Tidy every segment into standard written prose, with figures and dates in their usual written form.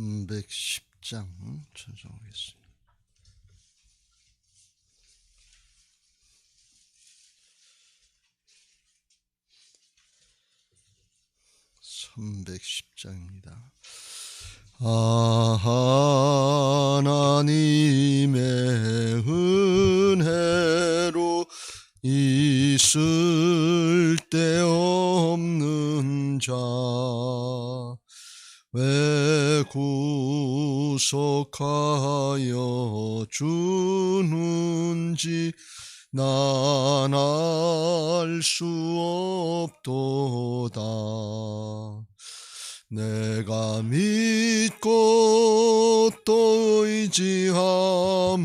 310장 찾아오겠습니다. 310장입니다. 하나님의 은혜로 있을 데 없는 자 왜 구속하여 주는지 난 알 수 없도다. 내가 믿고 또 의지함은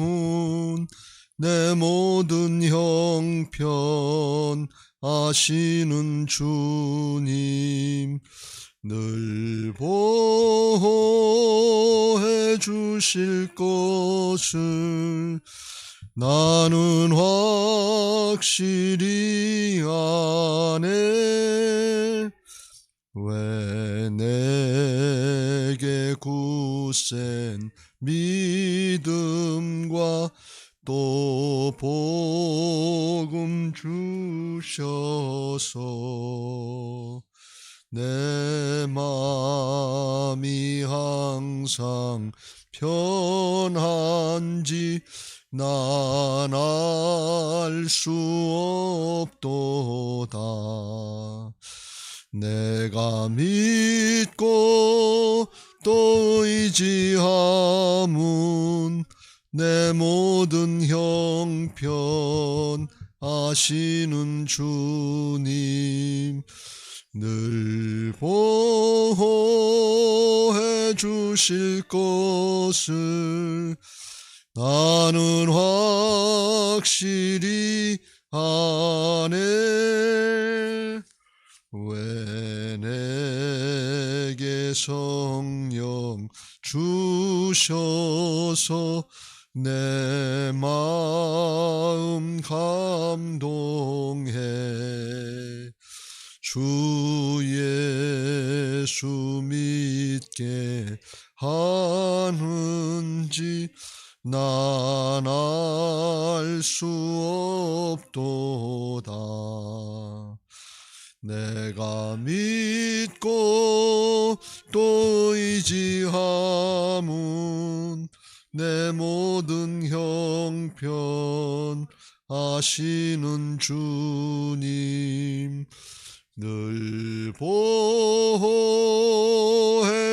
내 모든 형편 아시는 주님 늘 보호해 주실 것을 나는 확실히 아네. 왜 내게 굳센 믿음과 또 복음 주셔서 내 마음이 항상 편한지 난 알 수 없도다. 내가 믿고 또 의지함은 내 모든 형편 아시는 주님 늘 보호해 주실 것을 나는 확실히 아네. 왜 내게 성령 주셔서 내 마음 감동해 주 예수 믿게 하는지 난 알 수 없도다. 내가 믿고 또 의지함은 내 모든 형편 아시는 주님 늘 보호해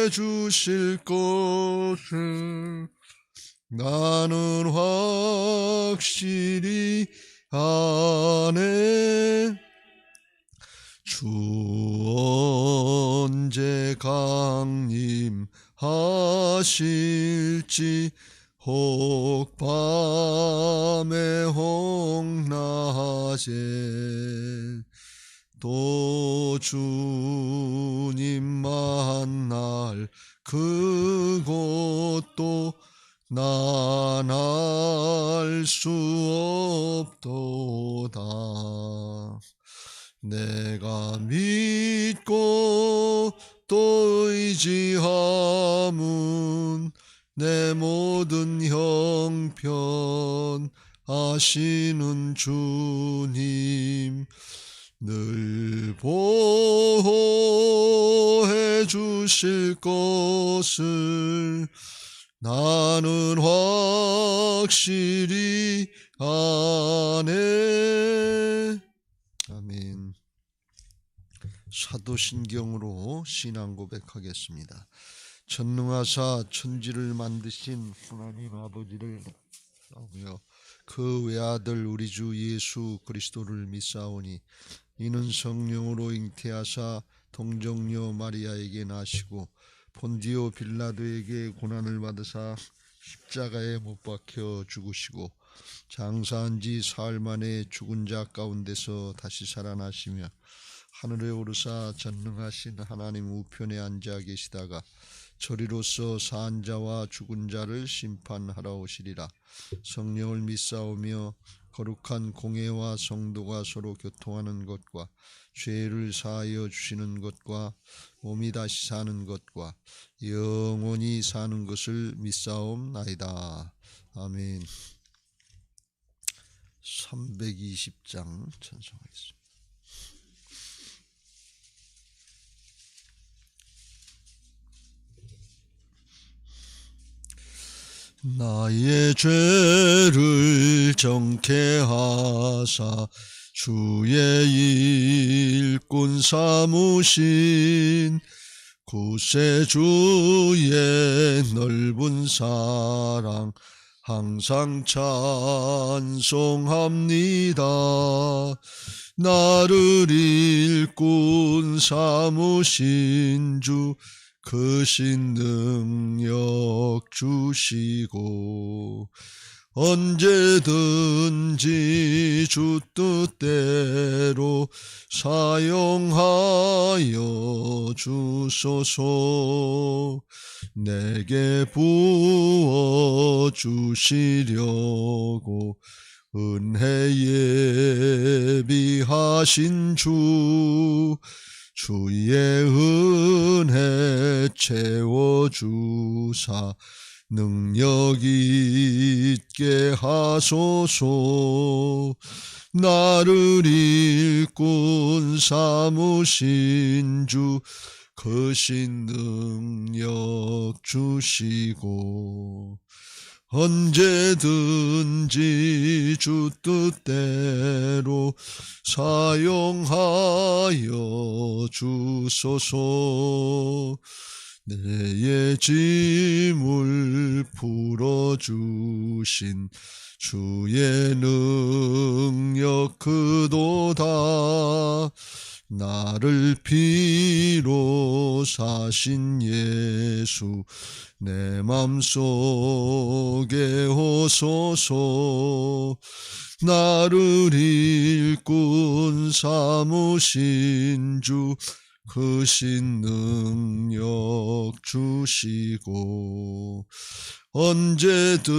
주실 것을 나는 확실히 아네. 주 언제 강림하실지 혹 밤에 혹 낮에 또 주님 만날 그곳도 난 알 수 없도다. 내가 믿고 또 의지함은 내 모든 형편 아시는 주님 늘 보호해 주실 것을 나는 확실히 아네. 아멘. 사도신경으로 신앙 고백하겠습니다. 전능하사 천지를 만드신 하나님 아버지를 믿사오며 그 외아들 우리 주 예수 그리스도를 믿사오니 이는 성령으로 잉태하사 동정녀 마리아에게 나시고 본디오 빌라도에게 고난을 받으사 십자가에 못 박혀 죽으시고 장사한 지 사흘 만에 죽은 자 가운데서 다시 살아나시며 하늘에 오르사 전능하신 하나님 우편에 앉아 계시다가 저리로서 산 자와 죽은 자를 심판하러 오시리라. 성령을 믿사오며 거룩한 공회와 성도가 서로 교통하는 것과 죄를 사하여 주시는 것과 몸이 다시 사는 것과 영원히 사는 것을 믿사옵나이다. 아멘. 320장 찬송하겠습니다. 나의 죄를 정케 하사 주의 일꾼 삼으신 구세주의 넓은 사랑 항상 찬송합니다. 나를 일꾼 삼으신 주 크신 능력 주시고 언제든지 주 뜻대로 사용하여 주소서. 내게 부어 주시려고 은혜 예비하신 주 주의 은혜 채워주사 능력 있게 하소서. 나를 일꾼 삼으신 주 크신 능력 주시고 언제든지 주 뜻대로 사용하여 주소서. 내의 짐을 풀어주신 주의 능력 크도다. 나를 피로 사신 예수 내 맘속에 오소서. 나를 일꾼 삼으신 주 크신 능력 주시고 언제든지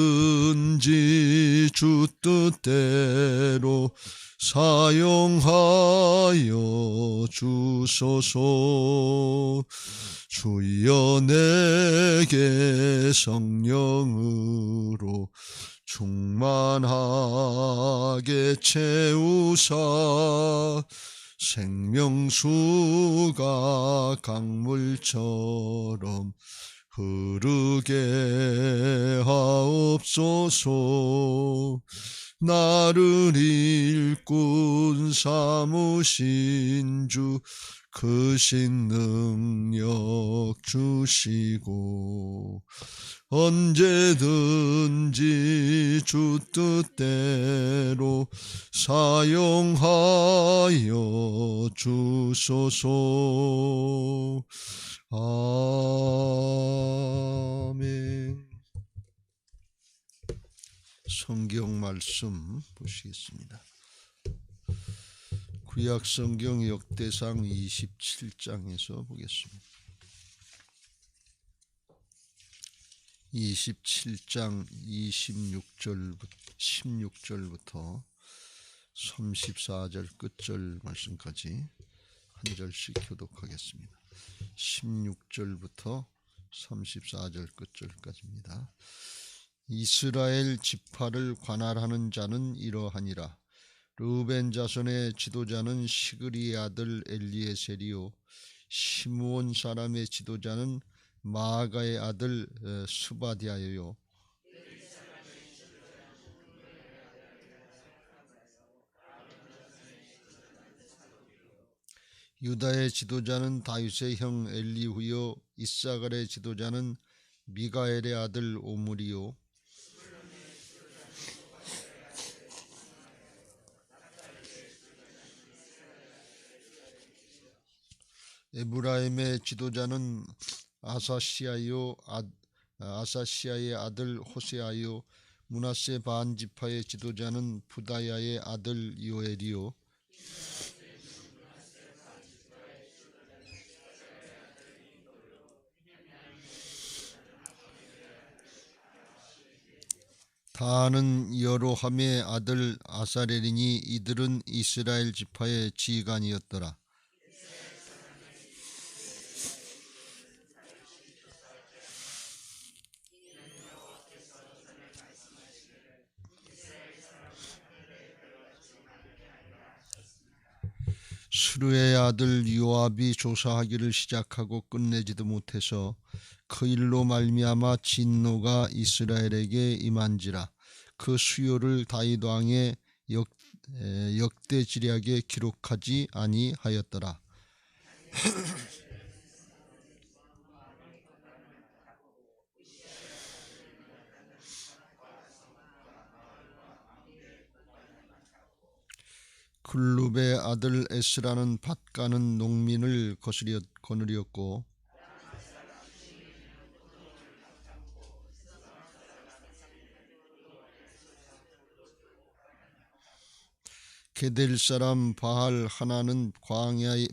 주 뜻대로 사용하여 주소서. 주여 내게 성령으로 충만하게 채우사 생명수가 강물처럼 흐르게 하옵소서. 나를 일꾼 삼으신 주 크신 능력 주시고 언제든지 주 뜻대로 사용하여 주소서. 아멘. 성경 말씀 보시겠습니다. 구약 성경 역대상 27장에서 보겠습니다. 27장 16절부터 34절 끝절 말씀까지 한 절씩 교독하겠습니다. 16절부터 34절 끝절까지입니다. 이스라엘 지파를 관할하는 자는 이러하니라. 르우벤 자손의 지도자는 시그리의 아들 엘리에셀이요 시므온 사람의 지도자는 마아가의 아들 스바디아요. 유다의 지도자는 다윗의 형 엘리후요 이사갈의 지도자는 미가엘의 아들 오므리요. 에브라임의 지도자는 아사시아의 아들 호세아요. 므낫세 반지파의 지도자는 부다야의 아들 요엘이요. 다는 여로함의 아들 아사렐이니 이들은 이스라엘 지파의 지휘관이었더라. 스루의 아들 요압이 조사하기를 시작하고 끝내지도 못해서 그 일로 말미암아 진노가 이스라엘에게 임한지라. 그 수요를 다윗 왕의 역대지략에 기록하지 아니하였더라. 글룹의 아들 에스라는 밭 가는 농민을 거느렸고 게델 사람 바할 하나는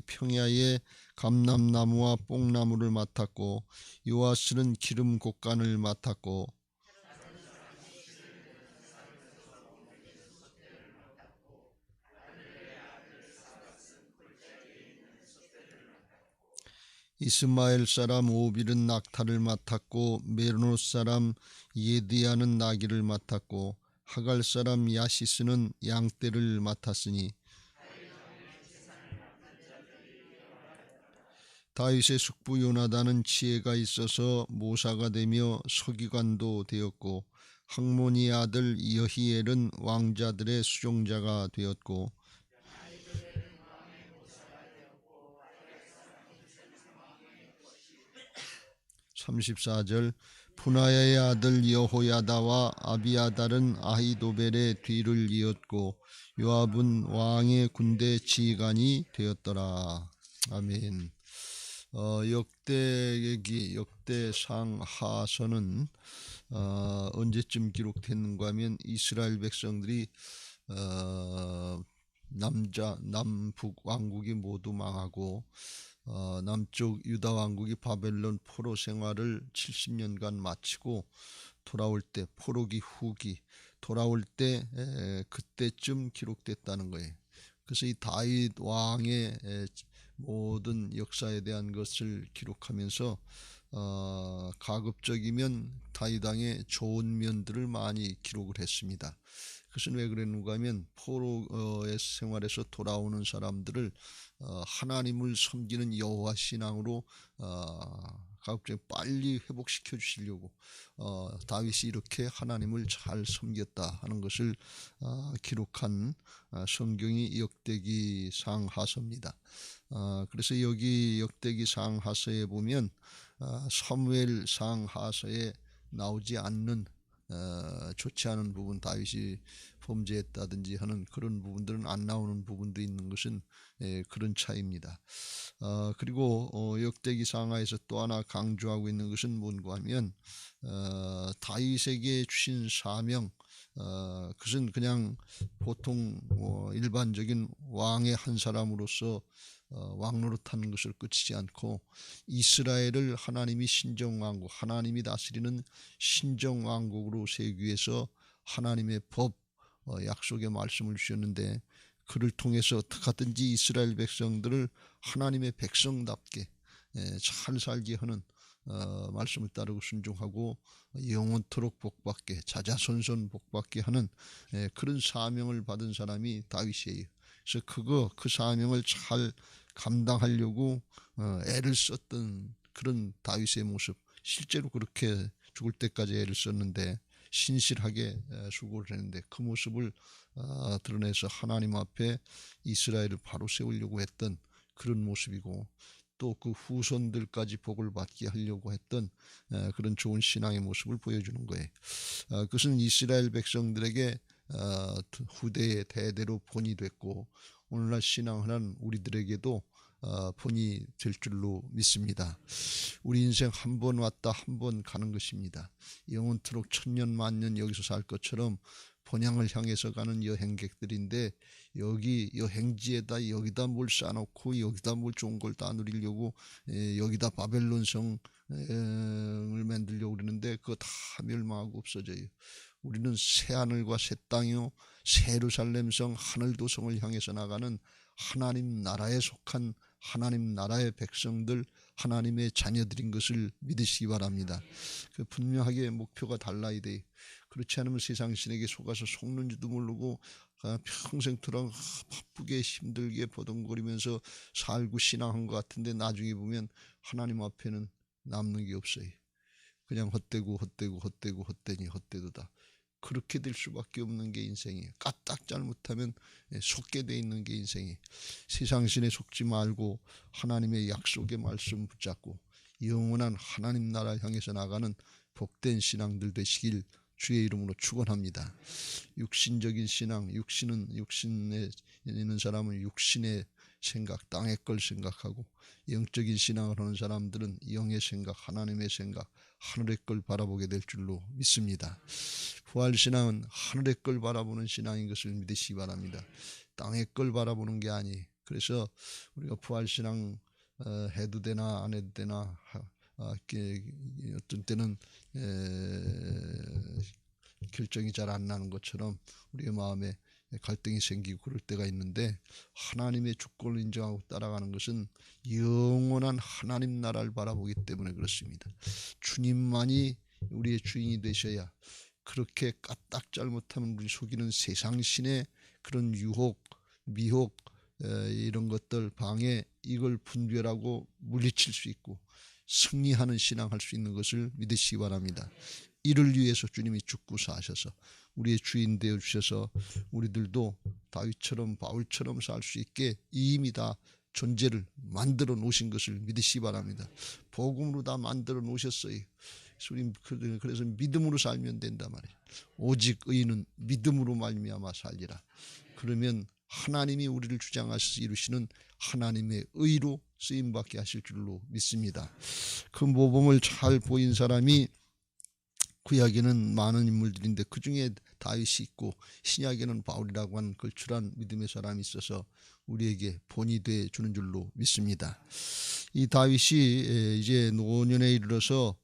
평야의 감람나무와 뽕나무를 맡았고 요아스는 기름 곡간을 맡았고 이스마엘 사람 오빌은 낙타를 맡았고 메로노 사람 예드야는 나귀를 맡았고 하갈 사람 야시스는 양떼를 맡았으니 다윗의 숙부 요나단은 지혜가 있어서 모사가 되며 서기관도 되었고 학모니 아들 여히엘은 왕자들의 수종자가 되었고 34절 푸나야의 아들 여호야다와 아비아달은 아히도벨의 뒤를 이었고 요압은 왕의 군대 지휘관이 되었더라. 아멘. 역대기 역대상 하서는 언제쯤 기록됐는가 하면 이스라엘 백성들이 남북 왕국이 모두 망하고 남쪽 유다 왕국이 바벨론 포로 생활을 70년간 마치고 돌아올 때 포로기 후기 돌아올 때 그때쯤 기록됐다는 거예요. 그래서 이 다윗 왕의 모든 역사에 대한 것을 기록하면서 가급적이면 다윗 왕의 좋은 면들을 많이 기록을 했습니다. 그것은 왜 그랬는가 하면 포로의 생활에서 돌아오는 사람들을 하나님을 섬기는 여호와 신앙으로 가급적 빨리 회복시켜 주시려고 다윗이 이렇게 하나님을 잘 섬겼다 하는 것을 기록한 성경이 역대기상 하서입니다. 그래서 여기 역대기상 하서에 보면 사무엘상 하서에 나오지 않는 좋지 않은 부분, 다윗이 범죄했다든지 하는 그런 부분들은 안 나오는 부분도 있는 것은 그런 차이입니다. 그리고 역대기 상하에서 또 하나 강조하고 있는 것은 뭔가 하면 다윗에게 주신 사명, 그것은 그냥 보통 일반적인 왕의 한 사람으로서 왕노릇하는 것을 끝이지 않고 이스라엘을 하나님이 신정왕국, 하나님이 다스리는 신정왕국으로 세우기 위해서 하나님의 법, 약속의 말씀을 주셨는데 그를 통해서 어떻게 하든지 이스라엘 백성들을 하나님의 백성답게 잘 살게 하는 말씀을 따르고 순종하고 영원토록 복받게 자자손손 복받게 하는 그런 사명을 받은 사람이 다윗이에요. 그래서 그 사명을 잘 감당하려고 애를 썼던 그런 다윗의 모습, 실제로 그렇게 죽을 때까지 애를 썼는데 신실하게 수고를 했는데 그 모습을 드러내서 하나님 앞에 이스라엘을 바로 세우려고 했던 그런 모습이고 또 그 후손들까지 복을 받게 하려고 했던 그런 좋은 신앙의 모습을 보여주는 거예요. 그것은 이스라엘 백성들에게 후대의 대대로 본이 됐고 오늘날 신앙하는 우리들에게도 본이 될 줄로 믿습니다. 우리 인생 한 번 왔다 한 번 가는 것입니다. 영원토록 천년 만년 여기서 살 것처럼 본향을 향해서 가는 여행객들인데 여기 여행지에다 여기다 뭘 쌓아놓고 여기다 뭘 좋은 걸 다 누리려고 여기다 바벨론성 을 만들려고 그러는데 그거 다 멸망하고 없어져요. 우리는 새 하늘과 새 땅이요 새 예루살렘성 하늘 도성을 향해서 나가는 하나님 나라에 속한 하나님 나라의 백성들, 하나님의 자녀들인 것을 믿으시기 바랍니다. 그 분명하게 목표가 달라야 돼. 그렇지 않으면 세상 신에게 속아서 속는지도 모르고 평생토록 바쁘게 힘들게 버둥거리면서 살고 신앙한 것 같은데 나중에 보면 하나님 앞에는 남는 게 없어요. 그냥 헛되고 헛되니 헛되도다. 그렇게 될 수밖에 없는 게 인생이에요. 까딱 잘못하면 속게 돼 있는 게 인생이에요. 세상 신에 속지 말고 하나님의 약속의 말씀 붙잡고 영원한 하나님 나라 향해서 나가는 복된 신앙들 되시길 주의 이름으로 축원합니다. 육신적인 신앙, 육신에 있는 사람은 육신의 생각, 땅의 걸 생각하고 영적인 신앙을 하는 사람들은 영의 생각, 하나님의 생각, 하늘의 걸 바라보게 될 줄로 믿습니다. 부활신앙은 하늘의 걸 바라보는 신앙인 것을 믿으시기 바랍니다. 땅의 걸 바라보는 게 아니에요. 그래서 우리가 부활신앙 해도 되나 안 해도 되나 어떤 때는 결정이 잘 안 나는 것처럼 우리의 마음에 갈등이 생기고 그럴 때가 있는데 하나님의 주권을 인정하고 따라가는 것은 영원한 하나님 나라를 바라보기 때문에 그렇습니다. 주님만이 우리의 주인이 되셔야 그렇게 까딱 잘못하면 우리 속이는 세상신의 그런 유혹, 미혹 이런 것들 방해 이걸 분별하고 물리칠 수 있고 승리하는 신앙할 수 있는 것을 믿으시기 바랍니다. 이를 위해서 주님이 죽고 사셔서 우리의 주인 되어 주셔서 우리들도 다윗처럼 바울처럼 살 수 있게 이미 다 존재를 만들어 놓으신 것을 믿으시기 바랍니다. 복음으로 다 만들어 놓으셨어요. 그래서 믿음으로 살면 된단 말이에요. 오직 의인은 믿음으로 말미암아 살리라. 그러면 하나님이 우리를 주장하셔서 이루시는 하나님의 의로 쓰임받게 하실 줄로 믿습니다. 그 모범을 잘 보인 사람이 구약에는 많은 인물들인데 그 중에 다윗이 있고 신약에는 바울이라고 하는 걸출한 믿음의 사람이 있어서 우리에게 본이 돼 주는 줄로 믿습니다. 이 다윗이 이제 노년에 이르러서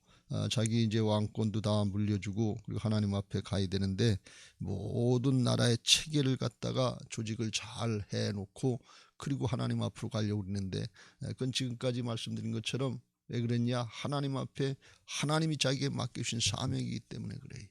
자기 이제 왕권도 다 물려주고 그리고 하나님 앞에 가야 되는데 모든 나라의 체계를 갖다가 조직을 잘 해놓고 그리고 하나님 앞으로 가려고 그러는데 그건 지금까지 말씀드린 것처럼 왜 그랬냐? 하나님 앞에 하나님이 자기에게 맡겨주신 사명이기 때문에 그래요.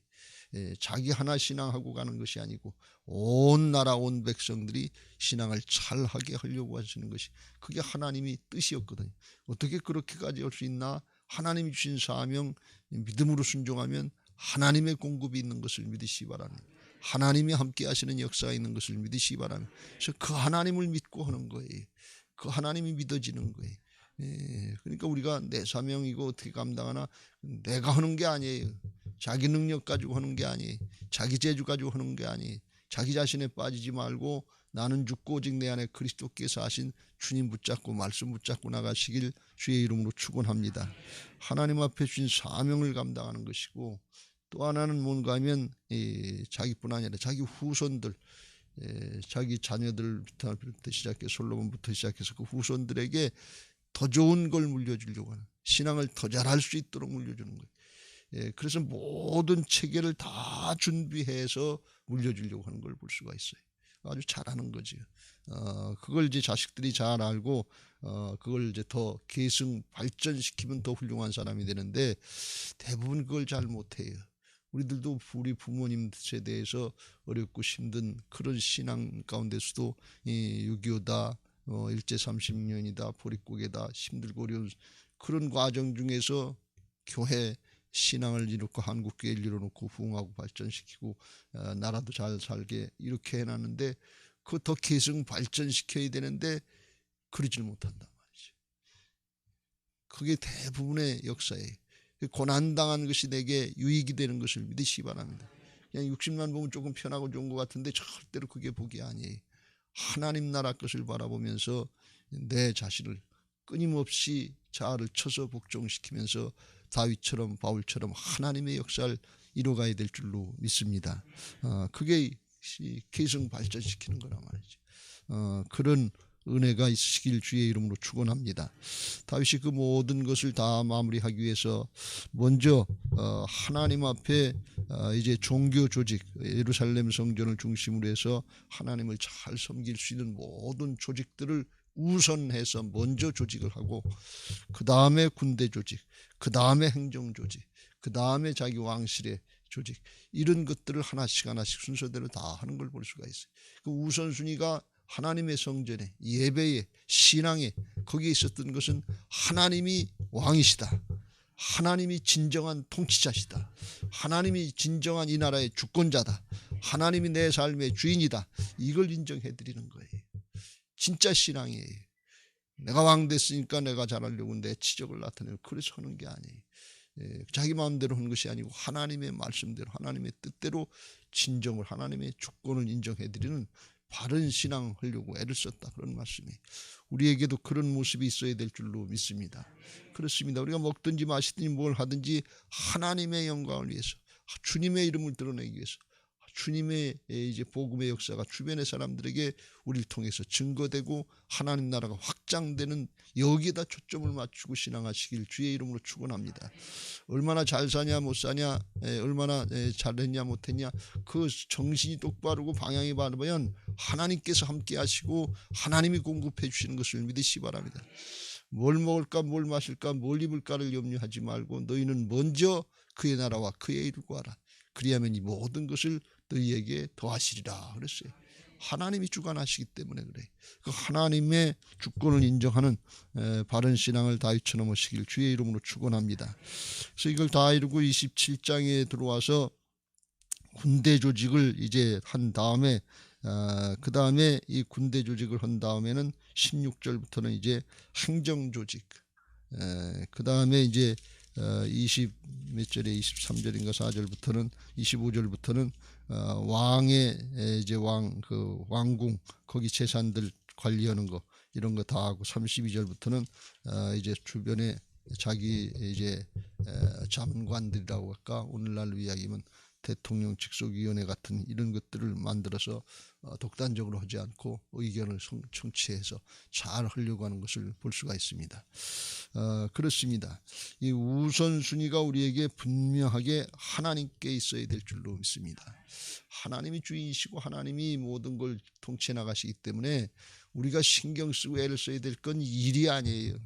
자기 하나 신앙하고 가는 것이 아니고 온 나라 온 백성들이 신앙을 잘하게 하려고 하시는 것이 그게 하나님이 뜻이었거든요. 어떻게 그렇게까지 할 수 있나? 하나님이 주신 사명 믿음으로 순종하면 하나님의 공급이 있는 것을 믿으시기 바랍니다. 하나님이 함께 하시는 역사가 있는 것을 믿으시기 바랍니다. 그래서 그 하나님을 믿고 하는 거예요. 그 하나님이 믿어지는 거예요. 그러니까 우리가 내 사명이고 어떻게 감당하나 내가 하는 게 아니에요. 자기 능력 가지고 하는 게 아니에요. 자기 재주 가지고 하는 게 아니에요. 자기 자신에 빠지지 말고 나는 죽고 오직 내 안에 그리스도께서 하신 주님 붙잡고 말씀 붙잡고 나가시길 주의 이름으로 축원합니다. 하나님 앞에 주신 사명을 감당하는 것이고 또 하나는 뭔가 하면 자기뿐 아니라 자기 후손들 자기 자녀들부터 시작해 솔로몬부터 시작해서 그 후손들에게 더 좋은 걸 물려주려고 하는 신앙을 더 잘할 수 있도록 물려주는 거예요. 그래서 모든 체계를 다 준비해서 물려주려고 하는 걸 볼 수가 있어요. 아주 잘하는 거죠. 그걸 이제 자식들이 잘 알고 그걸 이제 더 계승 발전시키면 더 훌륭한 사람이 되는데 대부분 그걸 잘 못해요. 우리들도 우리 부모님 세대에서 어렵고 힘든 그런 신앙 가운데서도 6.25다 일제 30년이다 보릿고개다 힘들고 어려운 그런 과정 중에서 교회 신앙을 이루고 한국교회를 이뤄놓고 부흥하고 발전시키고 나라도 잘 살게 이렇게 해놨는데 그거 더 계승 발전시켜야 되는데 그러질 못한단 말이죠. 그게 대부분의 역사예요. 고난당한 것이 내게 유익이 되는 것을 믿으시기 바랍니다. 그냥 60만 보면 조금 편하고 좋은 것 같은데 절대로 그게 복이 아니에요. 하나님 나라 것을 바라보면서 내 자신을 끊임없이 자아를 쳐서 복종시키면서 다윗처럼 바울처럼 하나님의 역사를 이뤄가야 될 줄로 믿습니다. 그게 계승 발전시키는 거란 말이죠. 그런 은혜가 있으시길 주의 이름으로 축원합니다. 다윗이 그 모든 것을 다 마무리하기 위해서 먼저 하나님 앞에 이제 종교 조직, 예루살렘 성전을 중심으로 해서 하나님을 잘 섬길 수 있는 모든 조직들을 우선해서 먼저 조직을 하고, 그 다음에 군대 조직, 그 다음에 행정 조직, 그 다음에 자기 왕실의 조직, 이런 것들을 하나씩 하나씩 순서대로 다 하는 걸 볼 수가 있어요. 그 우선순위가 하나님의 성전에, 예배에, 신앙에, 거기에 있었던 것은 하나님이 왕이시다, 하나님이 진정한 통치자시다, 하나님이 진정한 이 나라의 주권자다, 하나님이 내 삶의 주인이다, 이걸 인정해 드리는 거예요. 진짜 신앙이에요. 내가 왕 됐으니까 내가 잘하려고 내 치적을 나타내고 그래서 하는 게 아니에요. 자기 마음대로 하는 것이 아니고 하나님의 말씀대로, 하나님의 뜻대로 진정을, 하나님의 주권을 인정해 드리는 바른 신앙 하려고 애를 썼다, 그런 말씀이에요. 우리에게도 그런 모습이 있어야 될 줄로 믿습니다. 그렇습니다. 우리가 먹든지 마시든지 뭘 하든지 하나님의 영광을 위해서, 주님의 이름을 드러내기 위해서, 주님의 이제 복음의 역사가 주변의 사람들에게 우리를 통해서 증거되고 하나님 나라가 확장되는, 여기에다 초점을 맞추고 신앙하시길 주의 이름으로 축원합니다. 얼마나 잘 사냐 못 사냐, 얼마나 잘했냐 못했냐, 그 정신이 똑바르고 방향이 바르면 하나님께서 함께 하시고 하나님이 공급해 주시는 것을 믿으시기 바랍니다. 뭘 먹을까 뭘 마실까 뭘 입을까를 염려하지 말고 너희는 먼저 그의 나라와 그의 일을 구하라. 그리하면 이 모든 것을 너희에게 더하시리라 그랬어요. 하나님이 주관하시기 때문에 그래. 그 하나님의 주권을 인정하는 바른 신앙을 다윗처럼 하시길 주의 이름으로 축원합니다. 그래서 이걸 다 이루고 27장에 들어와서 군대 조직을 이제 한 다음에, 그 다음에 이 군대 조직을 한 다음에는 16절부터는 이제 행정 조직, 그 다음에 이제 20 몇 절에 23절인가 4절부터는 25절부터는 왕의 이제 그 왕궁, 거기 재산들 관리하는 거, 이런 거 다 하고, 32절부터는 이제 주변에 자기 이제 장관들이라고 할까, 오늘날로 이야기하면 대통령 직속위원회 같은 이런 것들을 만들어서 독단적으로 하지 않고 의견을 청취해서 잘 하려고 하는 것을 볼 수가 있습니다. 그렇습니다. 이 우선순위가 우리에게 분명하게 하나님께 있어야 될 줄로 믿습니다. 하나님이 주인이시고 하나님이 모든 걸 통치해 나가시기 때문에 우리가 신경 쓰고 애를 써야 될 건 일이 아니에요.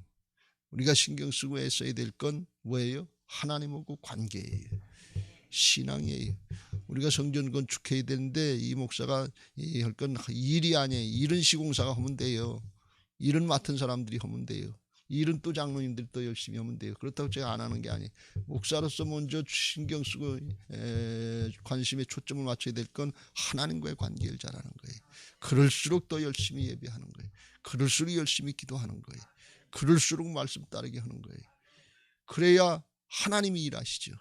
우리가 신경 쓰고 애 써야 될 건 뭐예요? 하나님하고 관계예요. 신앙이에요. 우리가 성전 건축해야 되는데 이 목사가 할 건 일이 아니에요. 일은 시공사가 하면 돼요. 일은 맡은 사람들이 하면 돼요. 일은 또 장로님들이 또 열심히 하면 돼요. 그렇다고 제가 안 하는 게 아니에요. 목사로서 먼저 신경 쓰고 관심에 초점을 맞춰야 될 건 하나님과의 관계를 잘하는 거예요. 그럴수록 더 열심히 예배하는 거예요. 그럴수록 열심히 기도하는 거예요. 그럴수록 말씀 따르게 하는 거예요. 그래야 하나님이 일하시죠.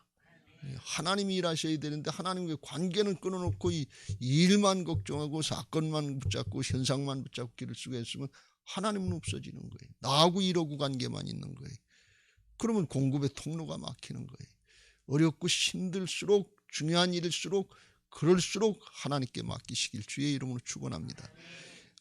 하나님이 일하셔야 되는데 하나님과의 관계는 끊어놓고 이 일만 걱정하고 사건만 붙잡고 현상만 붙잡고 길을 쓰고 했으면 하나님은 없어지는 거예요. 나하고 이러고 관계만 있는 거예요. 그러면 공급의 통로가 막히는 거예요. 어렵고 힘들수록, 중요한 일일수록, 그럴수록 하나님께 맡기시길 주의 이름으로 축원합니다.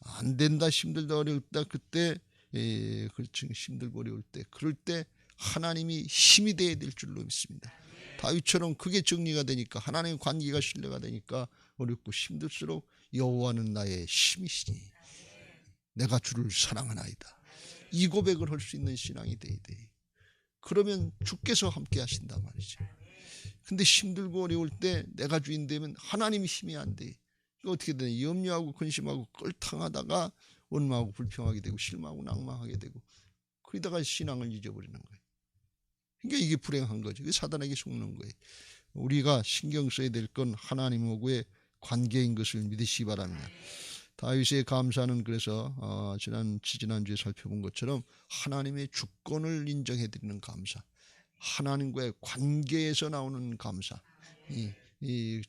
안 된다, 힘들다, 어렵다, 그때 그렇죠, 힘들고 어려울 때, 그럴 때 하나님이 힘이 되어야 될 줄로 믿습니다. 다윗처럼 그게 정리가 되니까, 하나님의 관계가 신뢰가 되니까 어렵고 힘들수록 여호와는 나의 힘이시니 내가 주를 사랑하나이다, 이 고백을 할 수 있는 신앙이 돼야 돼. 그러면 주께서 함께 하신단 말이죠. 근데 힘들고 어려울 때 내가 주인 되면 하나님이 힘이 안 돼. 어떻게 되냐, 염려하고 근심하고 껄탕하다가 원망하고 불평하게 되고 실망하고 낭망하게 되고, 그러다가 신앙을 잊어버리는 거예요. 그러니까 이게 불행한 거죠. 그게 사단에게 속는 거예요. 우리가 신경 써야 될 건 하나님하고의 관계인 것을 믿으시기 바랍니다. 다윗의 감사는 그래서 지난주에 살펴본 것처럼 하나님의 주권을 인정해 드리는 감사, 하나님과의 관계에서 나오는 감사,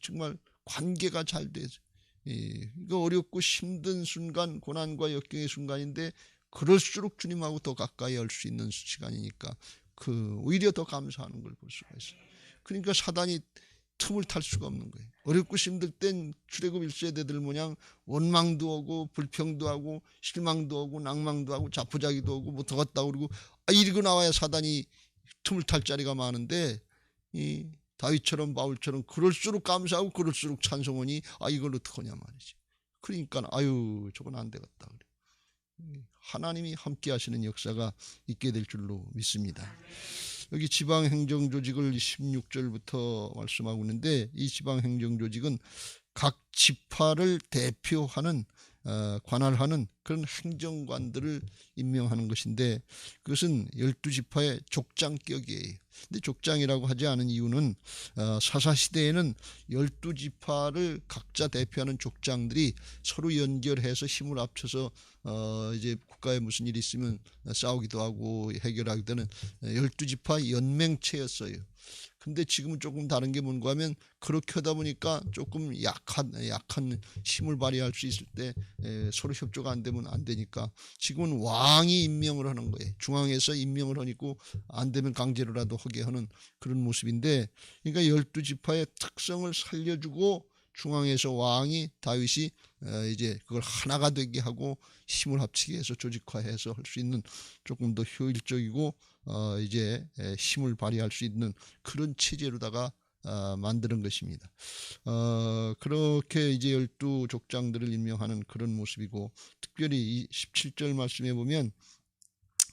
정말 관계가 잘 돼서, 이거 어렵고 힘든 순간, 고난과 역경의 순간인데 그럴수록 주님하고 더 가까이 할 수 있는 시간이니까 오히려 더 감사하는 걸 볼 수가 있어요. 그러니까 사단이 틈을 탈 수가 없는 거예요. 어렵고 힘들 땐 출애굽 1세대들 모양 원망도 오고 불평도 하고 실망도 오고 낭망도 하고 자포자기도 오고 뭐 더 갔다 그러고 이러고 나와야 사단이 틈을 탈 자리가 많은데 이 다윗처럼 바울처럼 그럴수록 감사하고 그럴수록 찬송하니 이걸 어떡하냐 말이지. 그러니까 저건 안 되겠다 그래. 하나님이 함께 하시는 역사가 있게 될 줄로 믿습니다. 여기 지방행정조직을 16절부터 말씀하고 있는데 이 지방행정조직은 각 지파를 대표하는 관할하는 그런 행정관들을 임명하는 것인데 그것은 12지파의 족장격이에요. 근데 족장이라고 하지 않은 이유는 사사시대에는 12지파를 각자 대표하는 족장들이 서로 연결해서 힘을 합쳐서 이제 국가에 무슨 일이 있으면 싸우기도 하고 해결하게 되는 12지파 연맹체였어요. 근데 지금은 조금 다른 게 뭔가 하면 그렇게 하다 보니까 조금 약한 힘을 발휘할 수 있을 때 서로 협조가 안 되면 안 되니까 지금은 왕이 임명을 하는 거예요. 중앙에서 임명을 하니까 안 되면 강제로라도 하게 하는 그런 모습인데 그러니까 12지파의 특성을 살려주고 중앙에서 왕이 다윗이 이제 그걸 하나가 되게 하고 힘을 합치게 해서 조직화해서 할 수 있는 조금 더 효율적이고 이제 힘을 발휘할 수 있는 그런 체제로다가 만드는 것입니다. 그렇게 이제 12족장들을 임명하는 그런 모습이고 특별히 이 17절 말씀에 보면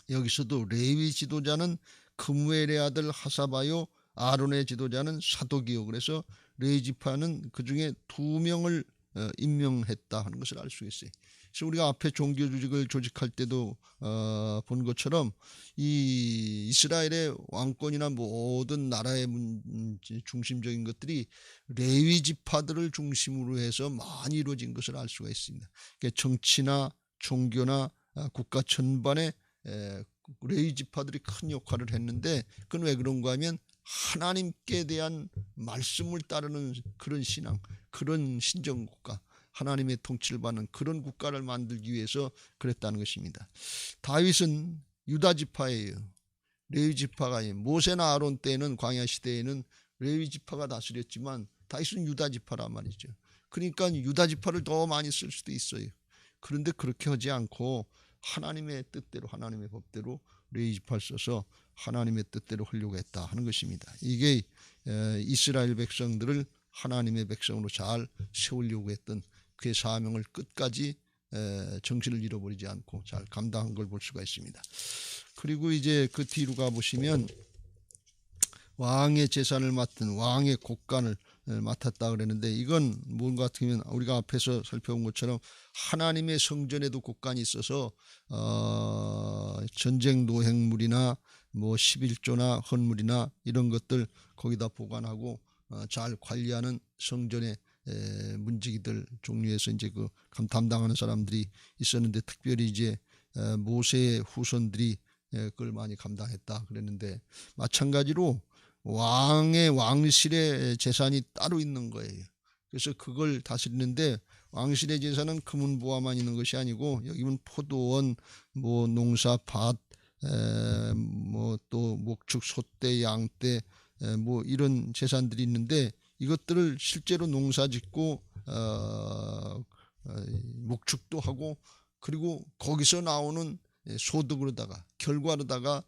여기서도 레위 지도자는 그무엘의 아들 하사바요 아론의 지도자는 사독이요. 그래서 레위 지파는 그중에 2명을 임명했다 하는 것을 알 수 있어요. 그래서 우리가 앞에 종교조직을 조직할 때도 본 것처럼 이 이스라엘의 왕권이나 모든 나라의 중심적인 것들이 레위 지파들을 중심으로 해서 많이 이루어진 것을 알 수가 있습니다. 그러니까 정치나 종교나 국가 전반에 레위 지파들이 큰 역할을 했는데 그건 왜 그런가 하면 하나님께 대한 말씀을 따르는 그런 신앙, 그런 신정국가, 하나님의 통치를 받는 그런 국가를 만들기 위해서 그랬다는 것입니다. 다윗은 유다 지파예요. 레위 지파가 모세나 아론 때는 광야 시대에는 레위 지파가 다스렸지만 다윗은 유다 지파란 말이죠. 그러니까 유다 지파를 더 많이 쓸 수도 있어요. 그런데 그렇게 하지 않고 하나님의 뜻대로 하나님의 법대로 레위 지파를 써서 하나님의 뜻대로 하려고 했다 하는 것입니다. 이게 이스라엘 백성들을 하나님의 백성으로 잘 세우려고 했던 그의 사명을 끝까지 정신을 잃어버리지 않고 잘 감당한 걸 볼 수가 있습니다. 그리고 이제 그 뒤로 가보시면 왕의 재산을 맡은 왕의 곡간을 맡았다 그랬는데 이건 뭔가 같으면 우리가 앞에서 살펴본 것처럼 하나님의 성전에도 곡간이 있어서 전쟁 노획물이나 뭐 11조나 헌물이나 이런 것들 거기다 보관하고 잘 관리하는 성전의 문지기들 종류에서 이제 그 담당하는 사람들이 있었는데 특별히 이제 모세의 후손들이 그걸 많이 감당했다 그랬는데 마찬가지로 왕의 왕실의 재산이 따로 있는 거예요. 그래서 그걸 다스리는데 왕실의 재산은 금은보화만 있는 것이 아니고 여기는 포도원, 뭐 농사밭, 뭐 또 목축, 소떼, 양떼, 뭐 이런 재산들이 있는데 이것들을 실제로 농사짓고 목축도 하고 그리고 거기서 나오는 소득으로다가 결과로다가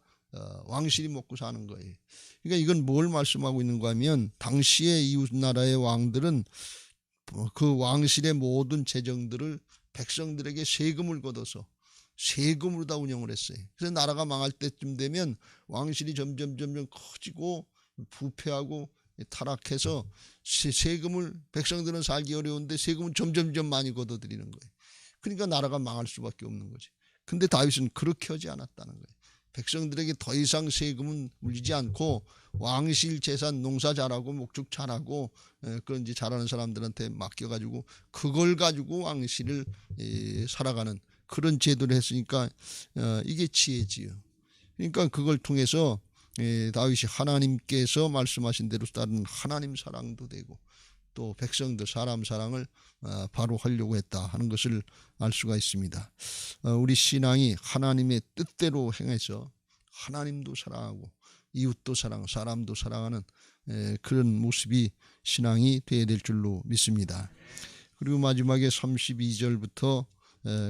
왕실이 먹고 사는 거예요. 그러니까 이건 뭘 말씀하고 있는가 하면 당시의 이웃 나라의 왕들은 그 왕실의 모든 재정들을 백성들에게 세금을 걷어서 세금으로 다 운영을 했어요. 그래서 나라가 망할 때쯤 되면 왕실이 점점 커지고 부패하고 타락해서 세금을 백성들은 살기 어려운데 세금은 점점 많이 걷어들이는 거예요. 그러니까 나라가 망할 수밖에 없는 거지. 근데 다윗은 그렇게 하지 않았다는 거예요. 백성들에게 더 이상 세금은 물리지 않고 왕실 재산 농사 잘하고 목축 잘하고 그런 이제 잘하는 사람들한테 맡겨가지고 그걸 가지고 왕실을 살아가는 그런 제도를 했으니까 이게 지혜지요. 그러니까 그걸 통해서 다윗이 하나님께서 말씀하신 대로 따르는 하나님 사랑도 되고 또 백성들 사람 사랑을 바로 하려고 했다 하는 것을 알 수가 있습니다. 우리 신앙이 하나님의 뜻대로 행해서 하나님도 사랑하고 이웃도 사랑, 사람도 사랑하는 그런 모습이 신앙이 되어야 될 줄로 믿습니다. 그리고 마지막에 32절부터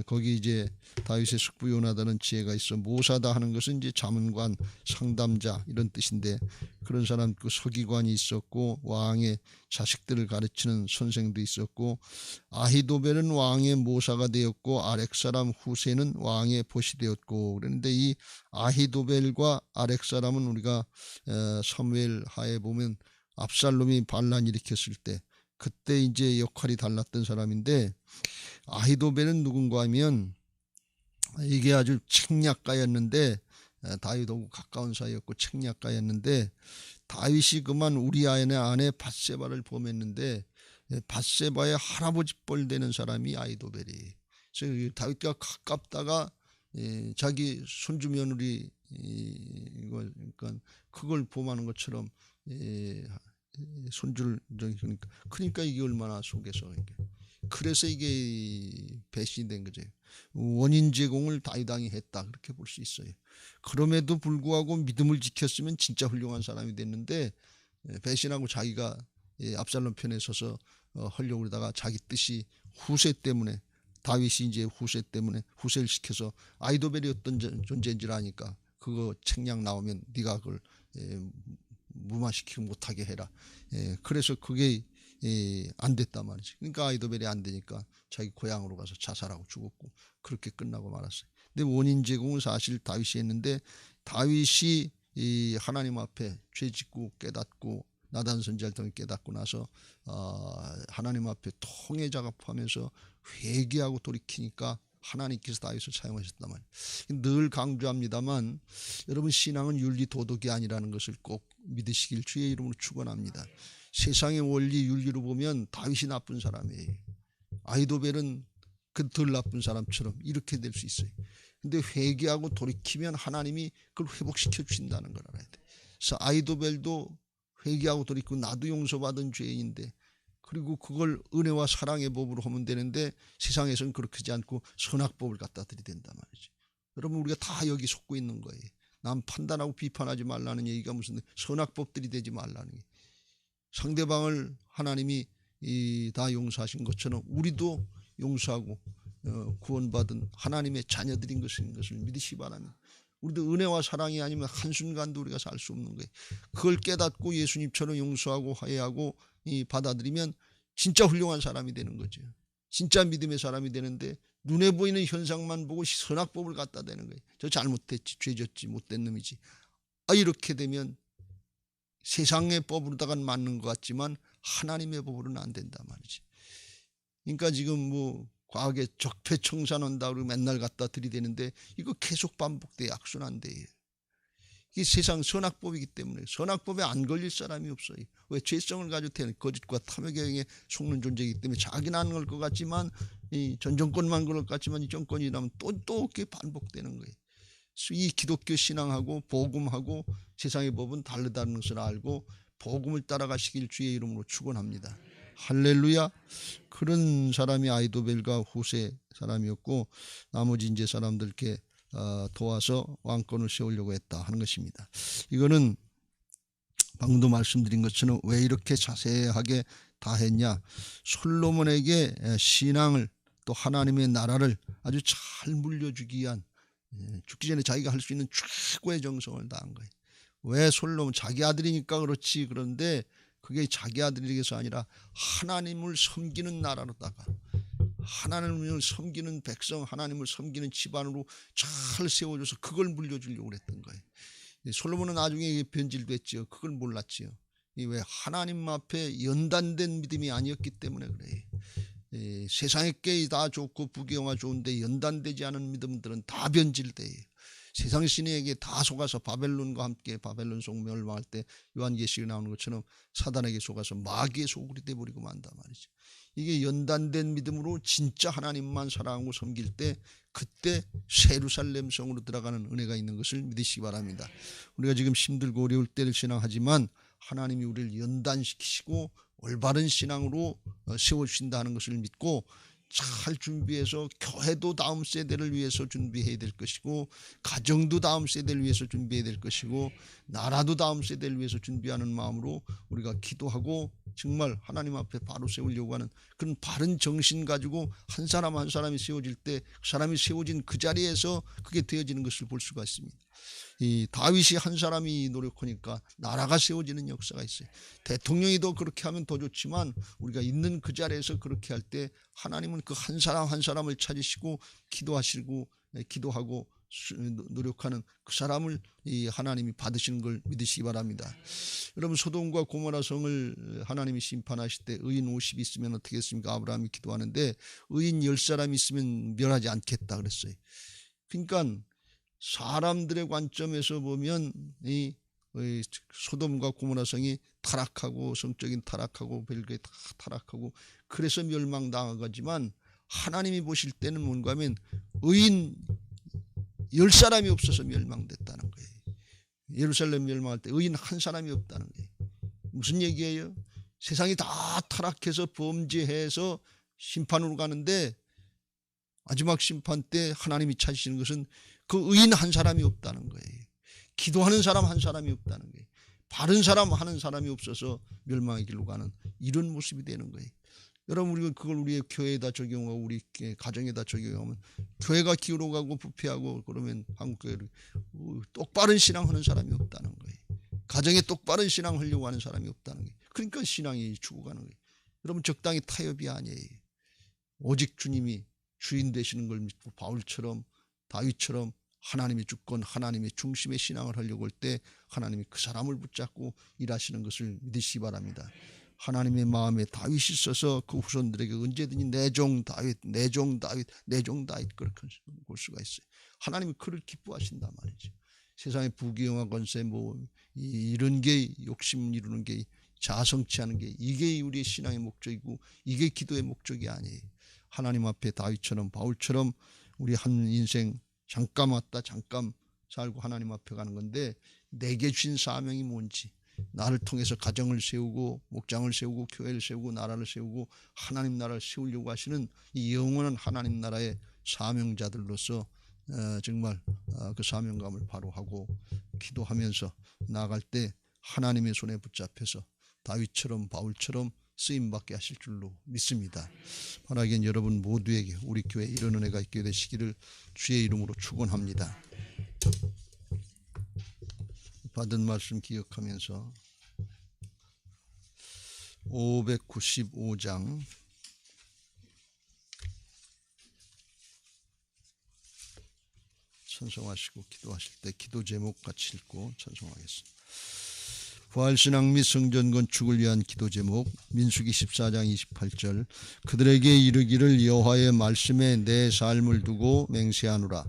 거기 이제 다윗의 숙부 요나단은 지혜가 있어 모사다 하는 것은 이제 자문관, 상담자 이런 뜻인데 그런 사람 그 서기관이 있었고 왕의 자식들을 가르치는 선생도 있었고 아히도벨은 왕의 모사가 되었고 아렉 사람 후세는 왕의 보시 되었고 그런데 이 아히도벨과 아렉 사람은 우리가 사무엘 하에 보면 압살롬이 반란 일으켰을 때 그때 이제 역할이 달랐던 사람인데 아히도벨은 누군가 하면 이게 아주 책략가였는데 다윗하고 가까운 사이였고 책략가였는데 다윗이 그만 우리아의 아내 밧세바를 범했는데 밧세바의 할아버지 뻘 되는 사람이 아히도벨이. 그래서 다윗과 가깝다가 자기 손주 며느리 이걸 그러니까 그걸 범하는 것처럼 손주를 그러니까 이게 얼마나 속에서 그래서 이게 배신이 된 거죠. 원인 제공을 다윗 왕이 했다 그렇게 볼 수 있어요. 그럼에도 불구하고 믿음을 지켰으면 진짜 훌륭한 사람이 됐는데 배신하고 자기가 압살롬 편에 서서 하려고 그러다가 자기 뜻이 후세 때문에 다윗이 이제 후세 때문에 후세를 시켜서 아히도벨이 어떤 존재인지를 아니까 그거 책략 나오면 네가 그걸 무마시키고 못하게 해라. 그래서 그게 안 됐단 말이지. 그러니까 아히도벨이 안 되니까 자기 고향으로 가서 자살하고 죽었고 그렇게 끝나고 말았어요. 근데 원인 제공은 사실 다윗이 했는데 다윗이 하나님 앞에 죄짓고 깨닫고 나단 선지자를 통해 깨닫고 나서 하나님 앞에 통회 작업하면서 회개하고 돌이키니까 하나님께서 다윗을 사용하셨단 말이에요. 늘 강조합니다만 여러분 신앙은 윤리 도덕이 아니라는 것을 꼭 믿으시길 주의 이름으로 축원합니다. 세상의 원리 윤리로 보면 다윗이 나쁜 사람이에요. 아히도벨은 그 덜 나쁜 사람처럼 이렇게 될 수 있어요. 근데 회개하고 돌이키면 하나님이 그걸 회복시켜 주신다는 걸 알아야 돼. 그래서 아히도벨도 회개하고 돌이키고 나도 용서받은 죄인인데 그리고 그걸 은혜와 사랑의 법으로 하면 되는데 세상에서는 그렇게 하지 않고 선악법을 갖다 들이댄단 말이죠. 여러분 우리가 다 여기 속고 있는 거예요. 남 판단하고 비판하지 말라는 얘기가 무슨 선악법들이 되지 말라는 게. 상대방을 하나님이 다 용서하신 것처럼 우리도 용서하고 구원받은 하나님의 자녀들인 것을 믿으시기 바랍니다. 우리도 은혜와 사랑이 아니면 한순간도 우리가 살 수 없는 거예요. 그걸 깨닫고 예수님처럼 용서하고 화해하고 받아들이면 진짜 훌륭한 사람이 되는 거죠. 진짜 믿음의 사람이 되는데 눈에 보이는 현상만 보고 선악법을 갖다 대는 거예요. 저 잘못했지, 죄졌지, 못된 놈이지. 이렇게 되면 세상의 법으로다가는 맞는 것 같지만 하나님의 법으로는 안 된단 말이지. 그러니까 지금 뭐 과학에 적폐청산한다 그러고 맨날 갖다 들이대는데 이거 계속 반복돼 악순환돼. 이 세상 선악법이기 때문에 선악법에 안 걸릴 사람이 없어요. 왜? 죄성을 가지고 태어난 거짓과 탐욕의 영에 속는 존재이기 때문에 자기는 안 그럴 것 같지만 전 정권만 그럴 것 같지만 이 정권이라면 또 그렇게 반복되는 거예요. 이 기독교 신앙하고 복음하고 세상의 법은 다르다는 것을 알고 복음을 따라가시길 주의 이름으로 축원합니다. 할렐루야. 그런 사람이 아히도벨과 후세 사람이었고 나머지 이제 사람들께 도와서 왕권을 세우려고 했다 하는 것입니다. 이거는 방금도 말씀드린 것처럼 왜 이렇게 자세하게 다 했냐. 솔로몬에게 신앙을 또 하나님의 나라를 아주 잘 물려주기 위한 죽기 전에 자기가 할 수 있는 최고의 정성을 다한 거예요. 왜 솔로몬 자기 아들이니까 그렇지. 그런데 그게 자기 아들에게서 아니라 하나님을 섬기는 나라로다가 하나님을 섬기는 백성, 하나님을 섬기는 집안으로 잘 세워줘서 그걸 물려주려고 했던 거예요. 솔로몬은 나중에 변질됐지요. 그걸 몰랐지요. 왜? 하나님 앞에 연단된 믿음이 아니었기 때문에 그래요. 세상의 게 다 좋고 부귀영화 좋은데 연단되지 않은 믿음들은 다 변질돼요. 세상 신에게 다 속아서 바벨론과 함께 바벨론 속 멸망할 때 요한계시록에 나오는 것처럼 사단에게 속아서 마귀의 소굴이 돼버리고 만단 말이죠. 이게 연단된 믿음으로 진짜 하나님만 사랑하고 섬길 때 그때 예루살렘 성으로 들어가는 은혜가 있는 것을 믿으시기 바랍니다. 우리가 지금 힘들고 어려울 때를 신앙하지만 하나님이 우리를 연단시키시고 올바른 신앙으로 세워주신다는 것을 믿고 잘 준비해서 교회도 다음 세대를 위해서 준비해야 될 것이고, 가정도 다음 세대를 위해서 준비해야 될 것이고, 나라도 다음 세대를 위해서 준비하는 마음으로 우리가 기도하고 정말 하나님 앞에 바로 세우려고 하는 그런 바른 정신 가지고 한 사람 한 사람이 세워질 때 그 사람이 세워진 그 자리에서 그게 되어지는 것을 볼 수가 있습니다. 이 다윗이 한 사람이 노력하니까 나라가 세워지는 역사가 있어요. 대통령이 더 그렇게 하면 더 좋지만 우리가 있는 그 자리에서 그렇게 할 때 하나님은 그 한 사람 한 사람을 찾으시고 기도하시고 기도하고 노력하는 그 사람을 이 하나님이 받으시는 걸 믿으시기 바랍니다. 여러분, 소돔과 고모라 성을 하나님이 심판하실 때 의인 50이 있으면 어떻게 했습니까? 아브라함이 기도하는데 의인 10사람이 있으면 멸하지 않겠다 그랬어요. 그러니까 사람들의 관점에서 보면 이 소돔과 고모라 성이 타락하고 성적인 타락하고 별게 다 타락하고 그래서 멸망당하지만 하나님이 보실 때는 뭔가 하면 의인 10사람이 없어서 멸망됐다는 거예요. 예루살렘 멸망할 때 의인 한 사람이 없다는 거예요. 무슨 얘기예요? 세상이 다 타락해서 범죄해서 심판으로 가는데 마지막 심판 때 하나님이 찾으시는 것은 그 의인 한 사람이 없다는 거예요. 기도하는 사람 한 사람이 없다는 거예요. 바른 사람 하는 사람이 없어서 멸망의 길로 가는 이런 모습이 되는 거예요. 여러분, 우리가 그걸 우리의 교회에다 적용하고 우리 가정에다 적용하면 교회가 기울어가고 부패하고 그러면 한국교회를 똑바른 신앙하는 사람이 없다는 거예요. 가정에 똑바른 신앙 하려고 하는 사람이 없다는 거예요. 그러니까 신앙이 죽어가는 거예요. 여러분, 적당히 타협이 아니에요. 오직 주님이 주인 되시는 걸 믿고 바울처럼 다윗처럼 하나님의 주권, 하나님의 중심의 신앙을 하려고 할 때 하나님이 그 사람을 붙잡고 일하시는 것을 믿으시기 바랍니다. 하나님의 마음에 다윗이 있어서 그 후손들에게 언제든지 내 종 다윗, 내 종 다윗, 내 종 다윗 그렇게 볼 수가 있어요. 하나님이 그를 기뻐하신단 말이죠. 세상의 부귀영화 권세 뭐 이런 게 욕심 이루는 게 자성취하는 게 이게 우리의 신앙의 목적이고 이게 기도의 목적이 아니에요. 하나님 앞에 다윗처럼 바울처럼 우리 한 인생 잠깐 왔다 잠깐 살고 하나님 앞에 가는 건데 내게 주신 사명이 뭔지 나를 통해서 가정을 세우고 목장을 세우고 교회를 세우고 나라를 세우고 하나님 나라를 세우려고 하시는 이 영원한 하나님 나라의 사명자들로서 정말 그 사명감을 바로 하고 기도하면서 나아갈 때 하나님의 손에 붙잡혀서 다윗처럼 바울처럼 쓰임받게 하실 줄로 믿습니다. 바라기엔 여러분 모두에게 우리 교회에 이런 은혜가 있게 되시기를 주의 이름으로 축원합니다. 받은 말씀 기억하면서 595장 찬송하시고 기도하실 때 기도 제목 같이 읽고 찬송하겠습니다. 부활신앙 및 성전 건축을 위한 기도 제목 민수기 14장 28절 그들에게 이르기를 여호와의 말씀에 내 삶을 두고 맹세하노라.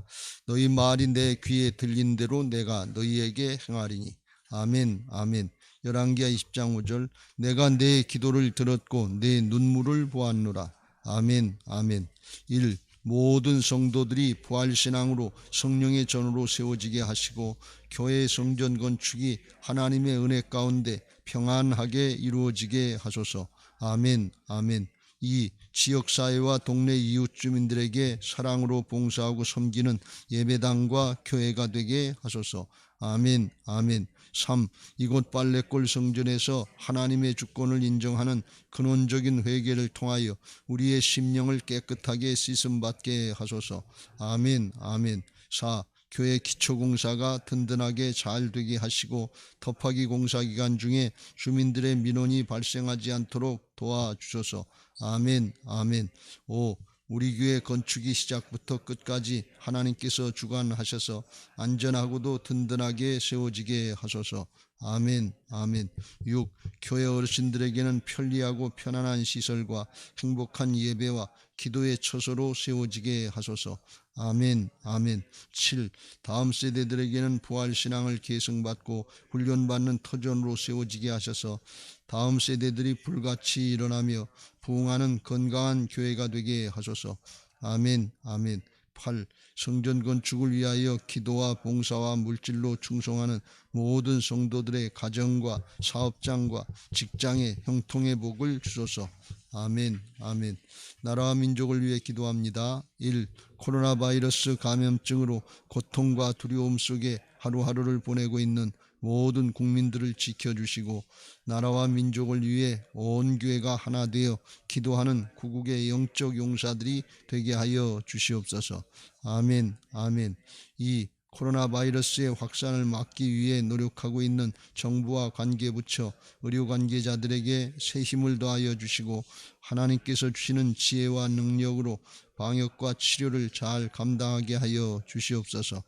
너희 말이 내 귀에 들린 대로 내가 너희에게 행하리니. 아멘 아멘. 열왕기하 20장 5절 내가 내 기도를 들었고 내 눈물을 보았노라. 아멘 아멘. 1. 모든 성도들이 부활신앙으로 성령의 전으로 세워지게 하시고 교회 성전 건축이 하나님의 은혜 가운데 평안하게 이루어지게 하소서. 아멘 아멘. 2. 지역사회와 동네 이웃 주민들에게 사랑으로 봉사하고 섬기는 예배당과 교회가 되게 하소서. 아멘 아멘. 3. 이곳 빨래골 성전에서 하나님의 주권을 인정하는 근원적인 회개를 통하여 우리의 심령을 깨끗하게 씻음받게 하소서. 아멘 아멘. 4. 교회 기초공사가 든든하게 잘 되게 하시고 터파기 공사 기간 중에 주민들의 민원이 발생하지 않도록 도와주소서. 아멘 아멘. 5. 우리 교회 건축이 시작부터 끝까지 하나님께서 주관하셔서 안전하고도 든든하게 세워지게 하소서. 아멘 아멘. 6. 교회 어르신들에게는 편리하고 편안한 시설과 행복한 예배와 기도의 처소로 세워지게 하소서. 아멘 아멘. 7. 다음 세대들에게는 부활신앙을 계승받고 훈련받는 터전으로 세워지게 하셔서 다음 세대들이 불같이 일어나며 부흥하는 건강한 교회가 되게 하소서. 아멘 아멘. 8. 성전 건축을 위하여 기도와 봉사와 물질로 충성하는 모든 성도들의 가정과 사업장과 직장의 형통의 복을 주소서. 아멘. 아멘. 나라와 민족을 위해 기도합니다. 1. 코로나 바이러스 감염증으로 고통과 두려움 속에 하루하루를 보내고 있는 모든 국민들을 지켜주시고 나라와 민족을 위해 온 교회가 하나 되어 기도하는 구국의 영적 용사들이 되게 하여 주시옵소서. 아멘. 아멘. 2. 코로나 바이러스의 확산을 막기 위해 노력하고 있는 정부와 관계부처, 의료 관계자들에게 새 힘을 더하여 주시고 하나님께서 주시는 지혜와 능력으로 방역과 치료를 잘 감당하게 하여 주시옵소서.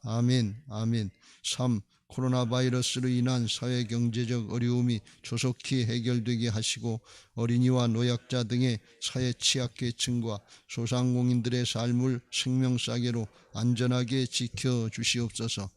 아멘. 아멘. 3. 코로나 바이러스로 인한 사회 경제적 어려움이 조속히 해결되게 하시고 어린이와 노약자 등의 사회 취약계층과 소상공인들의 삶을 생명싸개로 안전하게 지켜주시옵소서.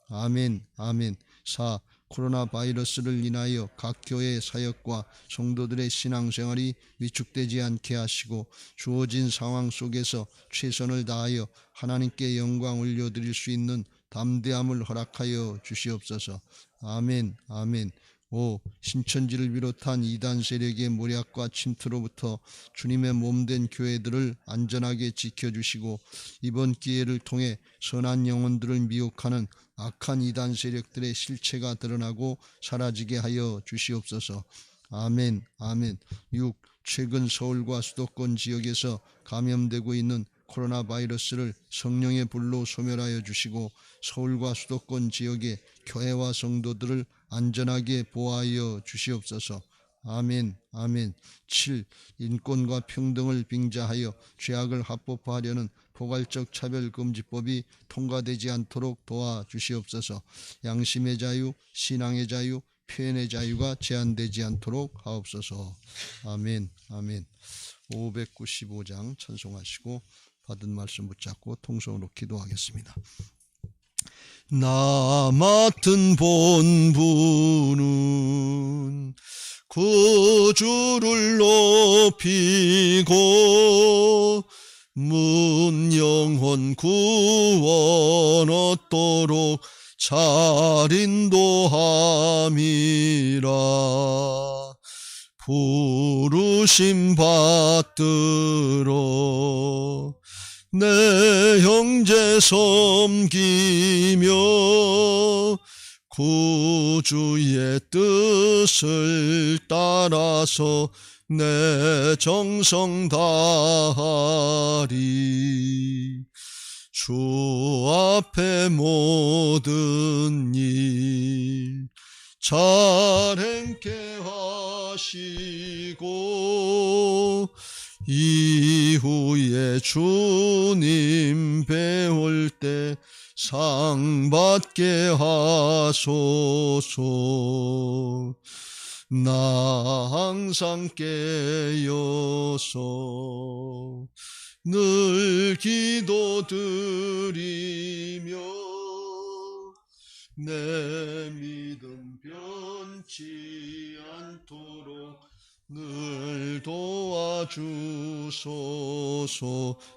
아멘. 아멘. 4. 코로나 바이러스를 인하여 각 교회 사역과 성도들의 신앙생활이 위축되지 않게 하시고 주어진 상황 속에서 최선을 다하여 하나님께 영광 올려드릴 수 있는 담대함을 허락하여 주시옵소서. 아멘. 아멘. 5. 신천지를 비롯한 이단 세력의 모략과 침투로부터 주님의 몸된 교회들을 안전하게 지켜주시고 이번 기회를 통해 선한 영혼들을 미혹하는 악한 이단 세력들의 실체가 드러나고 사라지게 하여 주시옵소서. 아멘. 아멘. 6. 최근 서울과 수도권 지역에서 감염되고 있는 코로나 바이러스를 성령의 불로 소멸하여 주시고 서울과 수도권 지역의 교회와 성도들을 안전하게 보호하여 주시옵소서. 아멘. 아멘. 7. 인권과 평등을 빙자하여 죄악을 합법화하려는 포괄적 차별금지법이 통과되지 않도록 도와주시옵소서. 양심의 자유, 신앙의 자유, 표현의 자유가 제한되지 않도록 하옵소서. 아멘. 아멘. 595장 찬송하시고 받은 말씀 붙잡고 통성으로 기도하겠습니다. 나 맡은 본분은 구주를 높이고 문 영혼 구원 얻도록 잘 인도함이라. 부르심 받들어 내 형제 섬기며 구주의 뜻을 따라서 내 정성 다하리. 주 앞에 모든 일 잘 행케 하시고 이후에 주님 배울 때 상 받게 하소서. 나 항상 깨어서 늘 기도드리며 내 믿음 변치 않도록 늘 도와주소서.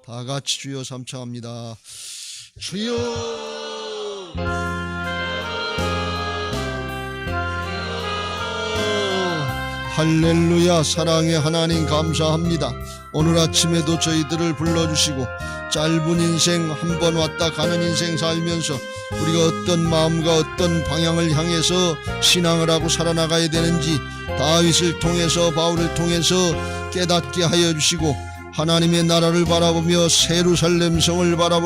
다 같이 주여 삼창합니다. 주여. 할렐루야. 사랑의 하나님 감사합니다. 오늘 아침에도 저희들을 불러주시고 짧은 인생 한 번 왔다 가는 인생 살면서 우리가 어떤 마음과 어떤 방향을 향해서 신앙을 하고 살아나가야 되는지 다윗을 통해서 바울을 통해서 깨닫게 하여 주시고 하나님의 나라를 바라보며 예루살렘 성을 바라보며